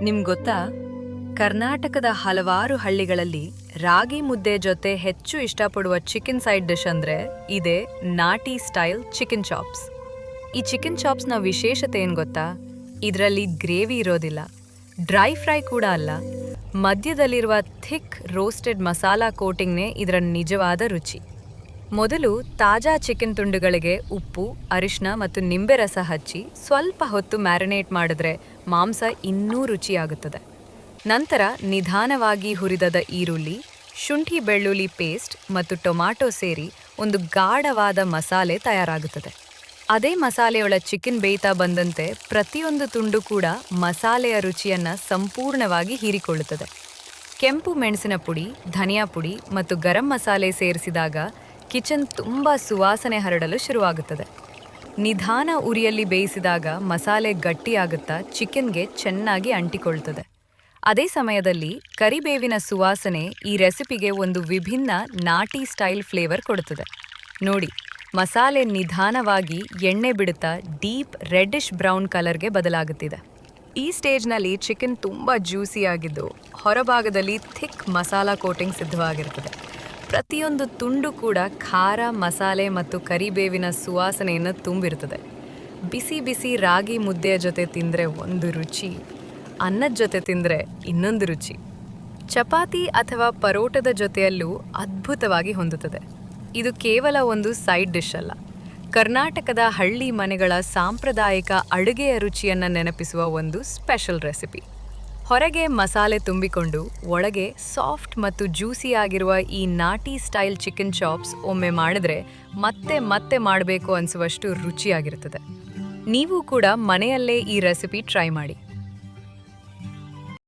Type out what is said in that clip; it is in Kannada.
ನಿಮ್ಗೊತ್ತಾ, ಕರ್ನಾಟಕದ ಹಲವಾರು ಹಳ್ಳಿಗಳಲ್ಲಿ ರಾಗಿ ಮುದ್ದೆ ಜೊತೆ ಹೆಚ್ಚು ಇಷ್ಟಪಡುವ ಚಿಕನ್ ಸೈಡ್ ಡಿಶ್ ಅಂದ್ರೆ ಇದೇ ನಾಟಿ ಸ್ಟೈಲ್ ಚಿಕನ್ ಚಾಪ್ಸ್. ಈ ಚಿಕನ್ ಚಾಪ್ಸ್ನ ವಿಶೇಷತೆ ಏನ್ ಗೊತ್ತಾ? ಇದರಲ್ಲಿ ಗ್ರೇವಿ ಇರೋದಿಲ್ಲ, ಡ್ರೈ ಫ್ರೈ ಕೂಡ ಅಲ್ಲ, ಮಧ್ಯದಲ್ಲಿರುವ ಥಿಕ್ ರೋಸ್ಟೆಡ್ ಮಸಾಲಾ ಕೋಟಿಂಗ್ನೇ ಇದರ ನಿಜವಾದ ರುಚಿ. ಮೊದಲು ತಾಜಾ ಚಿಕನ್ ತುಂಡುಗಳಿಗೆ ಉಪ್ಪು, ಅರಿಶಿನ ಮತ್ತು ನಿಂಬೆ ರಸ ಹಚ್ಚಿ ಸ್ವಲ್ಪ ಹೊತ್ತು ಮ್ಯಾರಿನೇಟ್ ಮಾಡಿದ್ರೆ ಮಾಂಸ ಇನ್ನೂ ರುಚಿಯಾಗುತ್ತದೆ. ನಂತರ ನಿಧಾನವಾಗಿ ಹುರಿದ ಈರುಳ್ಳಿ, ಶುಂಠಿ ಬೆಳ್ಳುಳ್ಳಿ ಪೇಸ್ಟ್ ಮತ್ತು ಟೊಮಾಟೊ ಸೇರಿ ಒಂದು ಗಾಢವಾದ ಮಸಾಲೆ ತಯಾರಾಗುತ್ತದೆ. ಅದೇ ಮಸಾಲೆಯೊಳ ಚಿಕನ್ ಬೇಯ್ತಾ ಬಂದಂತೆ ಪ್ರತಿಯೊಂದು ತುಂಡು ಕೂಡ ಮಸಾಲೆಯ ರುಚಿಯನ್ನು ಸಂಪೂರ್ಣವಾಗಿ ಹೀರಿಕೊಳ್ಳುತ್ತದೆ. ಕೆಂಪು ಮೆಣಸಿನ ಪುಡಿ, ಧನಿಯಾ ಪುಡಿ ಮತ್ತು ಗರಂ ಮಸಾಲೆ ಸೇರಿಸಿದಾಗ ಕಿಚನ್ ತುಂಬ ಸುವಾಸನೆ ಹರಡಲು ಶುರುವಾಗುತ್ತದೆ. ನಿಧಾನ ಉರಿಯಲ್ಲಿ ಬೇಯಿಸಿದಾಗ ಮಸಾಲೆ ಗಟ್ಟಿಯಾಗುತ್ತಾ ಚಿಕನ್ಗೆ ಚೆನ್ನಾಗಿ ಅಂಟಿಕೊಳ್ತದೆ. ಅದೇ ಸಮಯದಲ್ಲಿ ಕರಿಬೇವಿನ ಸುವಾಸನೆ ಈ ರೆಸಿಪಿಗೆ ಒಂದು ವಿಭಿನ್ನ ನಾಟಿ ಸ್ಟೈಲ್ ಫ್ಲೇವರ್ ಕೊಡುತ್ತದೆ. ನೋಡಿ, ಮಸಾಲೆ ನಿಧಾನವಾಗಿ ಎಣ್ಣೆ ಬಿಡುತ್ತಾ ಡೀಪ್ ರೆಡ್ಡಿಶ್ ಬ್ರೌನ್ ಕಲರ್ಗೆ ಬದಲಾಗುತ್ತಿದೆ. ಈ ಸ್ಟೇಜ್ನಲ್ಲಿ ಚಿಕನ್ ತುಂಬ ಜ್ಯೂಸಿಯಾಗಿದ್ದು ಹೊರಭಾಗದಲ್ಲಿ ಥಿಕ್ ಮಸಾಲಾ ಕೋಟಿಂಗ್ ಸಿದ್ಧವಾಗಿರುತ್ತದೆ. ಪ್ರತಿಯೊಂದು ತುಂಡು ಕೂಡ ಖಾರ, ಮಸಾಲೆ ಮತ್ತು ಕರಿಬೇವಿನ ಸುವಾಸನೆಯನ್ನು ತುಂಬಿರುತ್ತದೆ. ಬಿಸಿ ಬಿಸಿ ರಾಗಿ ಮುದ್ದೆಯ ಜೊತೆ ತಿಂದರೆ ಒಂದು ರುಚಿ, ಅನ್ನದ ಜೊತೆ ತಿಂದರೆ ಇನ್ನೊಂದು ರುಚಿ. ಚಪಾತಿ ಅಥವಾ ಪರೋಟದ ಜೊತೆಯಲ್ಲೂ ಅದ್ಭುತವಾಗಿ ಹೊಂದುತ್ತದೆ. ಇದು ಕೇವಲ ಒಂದು ಸೈಡ್ ಡಿಶ್ ಅಲ್ಲ, ಕರ್ನಾಟಕದ ಹಳ್ಳಿ ಮನೆಗಳ ಸಾಂಪ್ರದಾಯಿಕ ಅಡುಗೆಯ ರುಚಿಯನ್ನು ನೆನಪಿಸುವ ಒಂದು ಸ್ಪೆಷಲ್ ರೆಸಿಪಿ. ಹೊರಗೆ ಮಸಾಲೆ ತುಂಬಿಕೊಂಡು ಒಳಗೆ ಸಾಫ್ಟ್ ಮತ್ತು ಜ್ಯೂಸಿಯಾಗಿರುವ ಈ ನಾಟಿ ಸ್ಟೈಲ್ ಚಿಕನ್ ಚಾಪ್ಸ್ ಒಮ್ಮೆ ಮಾಡಿದ್ರೆ ಮತ್ತೆ ಮತ್ತೆ ಮಾಡಬೇಕು ಅನಿಸುವಷ್ಟು ರುಚಿಯಾಗಿರುತ್ತದೆ. ನೀವು ಕೂಡ ಮನೆಯಲ್ಲೇ ಈ ರೆಸಿಪಿ ಟ್ರೈ ಮಾಡಿ.